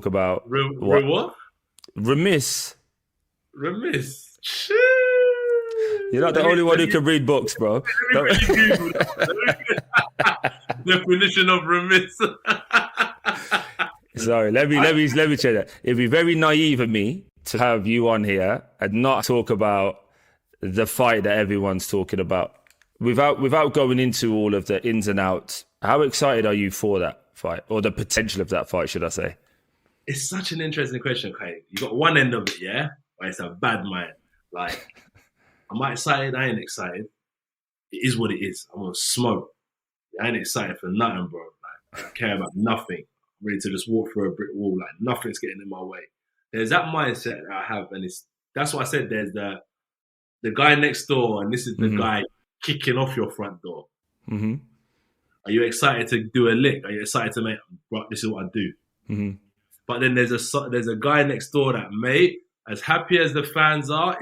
talk about What? Remiss. Remiss. You're not the only one who can read books, bro. Let me Google that. Definition of remiss. Sorry, let me check that. It'd be very naive of me to have you on here and not talk about the fight that everyone's talking about without going into all of the ins and outs. How excited are you for that fight, or the potential of that fight, should I say? It's such an interesting question, Kai. You got one end of it, yeah? But it's a bad mind. Like, am I excited? I ain't excited. It is what it is. I'm gonna smoke. I ain't excited for nothing, bro. Like, I don't care about nothing. I'm ready to just walk through a brick wall. Like, nothing's getting in my way. There's that mindset that I have, and that's why I said there's the guy next door, and this is the guy kicking off your front door. Mm-hmm. Are you excited to do a lick? Are you excited to make? Right, this is what I do. Mm-hmm. But then there's a guy next door that, mate, as happy as the fans are,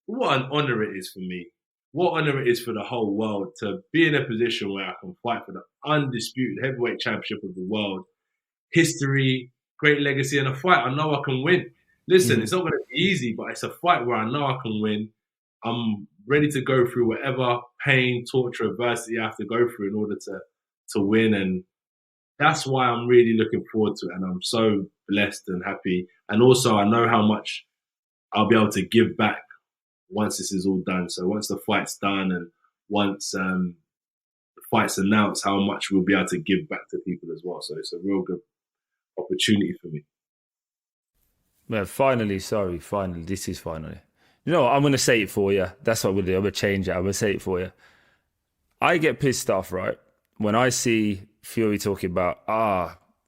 what an honor it is for me. What honor it is for the whole world to be in a position where I can fight for the undisputed heavyweight championship of the world. History, great legacy, and a fight I know I can win. Listen, It's not going to be easy, but it's a fight where I know I can win. I'm ready to go through whatever pain, torture, adversity I have to go through in order to win. And that's why I'm really looking forward to it. And I'm so blessed and happy. And also, I know how much I'll be able to give back once this is all done. So once the fight's done and once the fight's announced, how much we'll be able to give back to people as well. So it's a real good opportunity for me. Man, finally. This is finally. You know what? I'm going to say it for you. That's what I'm going to do. I'm going to change it. I'm going to say it for you. I get pissed off, right, when I see Fury talking about,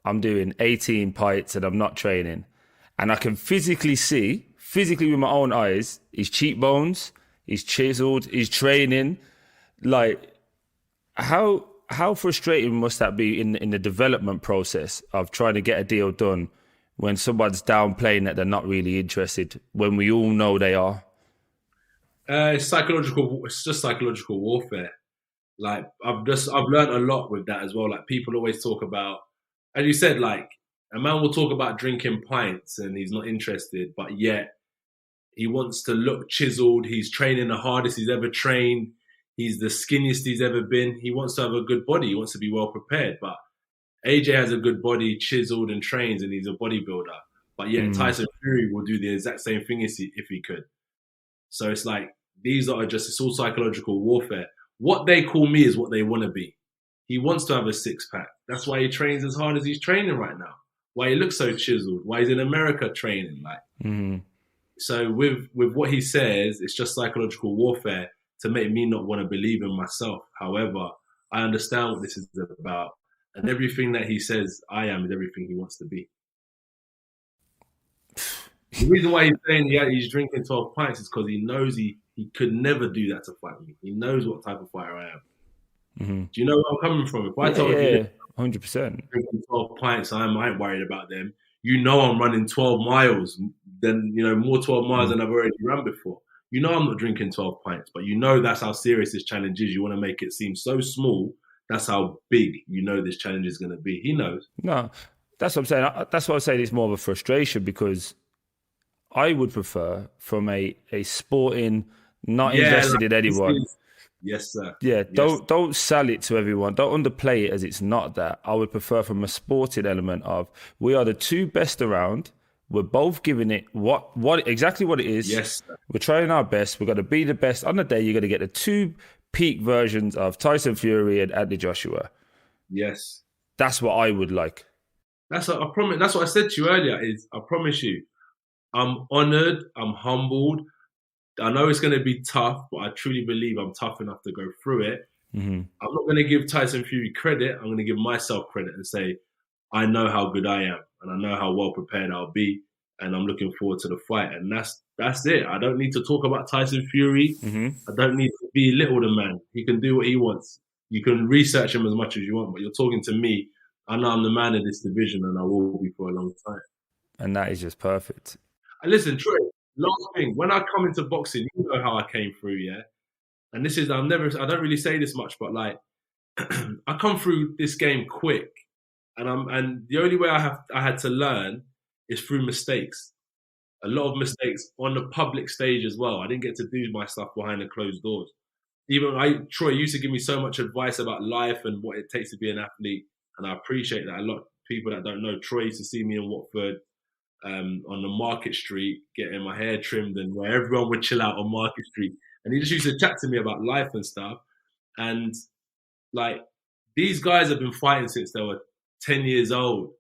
I'm doing 18 pints and I'm not training. And I can physically with my own eyes, his cheekbones, he's chiseled, he's training. Like, how frustrating must that be in the development process of trying to get a deal done when someone's downplaying that they're not really interested, when we all know they are? It's psychological. It's just psychological warfare. Like, I've learned a lot with that as well. Like, people always talk about, as you said, like, a man will talk about drinking pints and he's not interested, but yet he wants to look chiseled. He's training the hardest he's ever trained. He's the skinniest he's ever been. He wants to have a good body. He wants to be well prepared. But AJ has a good body, chiseled and trains, and he's a bodybuilder. But yet Tyson Fury will do the exact same thing if he could. So it's like, it's all psychological warfare. What they call me is what they want to be. He wants to have a six-pack. That's why he trains as hard as he's training right now. Why he looks so chiseled. Why he's in America training. So with what he says, it's just psychological warfare to make me not want to believe in myself. However, I understand what this is about. And everything that he says I am is everything he wants to be. The reason why he's saying he's drinking 12 pints is because he knows he could never do that to fight me. He knows what type of fighter I am. Mm-hmm. Do you know where I'm coming from? If I told you 100%. drinking 12 pints, I ain't worried about them. You know I'm running 12 miles, then, more 12 miles than I've already run before. You know I'm not drinking 12 pints, but you know that's how serious this challenge is. You want to make it seem so small. That's how big this challenge is going to be. He knows. No, that's what I'm saying. That's why I'm saying it's more of a frustration, because I would prefer from a sporting, not invested in anyone. Yes, sir. Yeah, don't sell it to everyone. Don't underplay it as it's not that. I would prefer from a sporting element of, we are the two best around. We're both giving it exactly what it is. Yes, sir. We're trying our best. We're going to be the best. On the day, you're going to get the two peak versions of Tyson Fury and Anthony Joshua. Yes. That's what I would like. That's what I promise. That's what I said to you earlier. I promise you, I'm honoured. I'm humbled. I know it's going to be tough, but I truly believe I'm tough enough to go through it. Mm-hmm. I'm not going to give Tyson Fury credit. I'm going to give myself credit and say, I know how good I am and I know how well prepared I'll be, and I'm looking forward to the fight. And that's it. I don't need to talk about Tyson Fury. Mm-hmm. I don't need to belittle the man. He can do what he wants. You can research him as much as you want, but you're talking to me. I know I'm the man in this division and I will be for a long time. And that is just perfect. And listen, Troy, last thing, when I come into boxing, you know how I came through, yeah? And this is, I don't really say this much, but like, I come through this game quick. And the only way I had to learn is through mistakes. A lot of mistakes on the public stage as well. I didn't get to do my stuff behind the closed doors. Even Troy used to give me so much advice about life and what it takes to be an athlete, and I appreciate that. A lot of people that don't know, Troy used to see me in Watford on the Market Street getting my hair trimmed, and where everyone would chill out on Market Street, and he just used to chat to me about life and stuff. And like, these guys have been fighting since they were 10 years old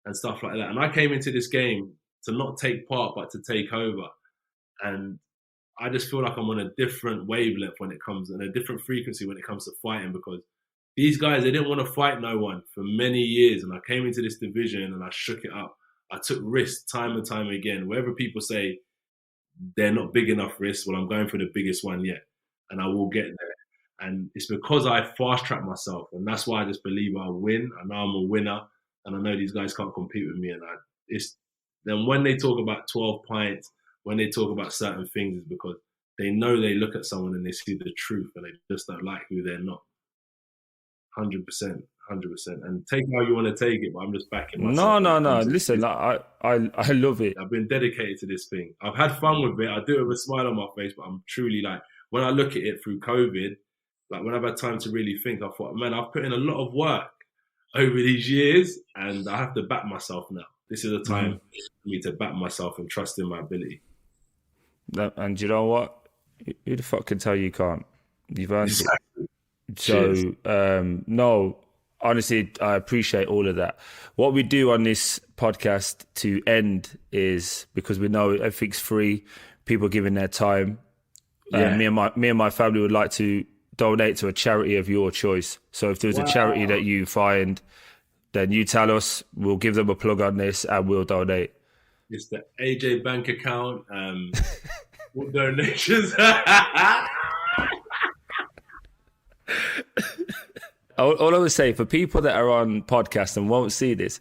and stuff like that. And I came into this game to not take part, but to take over. And I just feel like I'm on a different wavelength when it comes, and a different frequency when it comes to fighting, because these guys, they didn't want to fight no one for many years. And I came into this division and I shook it up. I took risks time and time again. Wherever people say they're not big enough risks, well, I'm going for the biggest one yet, and I will get there. And it's because I fast-tracked myself, and that's why I just believe I'll win. I know I'm a winner, and I know these guys can't compete with me. And then when they talk about 12 pints, when they talk about certain things, it's because they know they look at someone and they see the truth, and they just don't like who they're not. 100%. And take how you want to take it, but I'm just backing myself. No. Listen, I love it. I've been dedicated to this thing. I've had fun with it. I do it with a smile on my face, but I'm truly like, when I look at it through COVID, like when I've had time to really think, I thought, man, I've put in a lot of work over these years, and I have to back myself now. This is a time for me to back myself and trust in my ability. And you know what? Who the fuck can tell you can't? You've earned it. Cheers. So, no, honestly, I appreciate all of that. What we do on this podcast to end is, because we know everything's free, people giving their time. Me and my family would like to donate to a charity of your choice. So if there's a charity that you find, then you tell us, we'll give them a plug on this and we'll donate. It's the AJ bank account. What donations? All I would say, for people that are on podcasts and won't see this,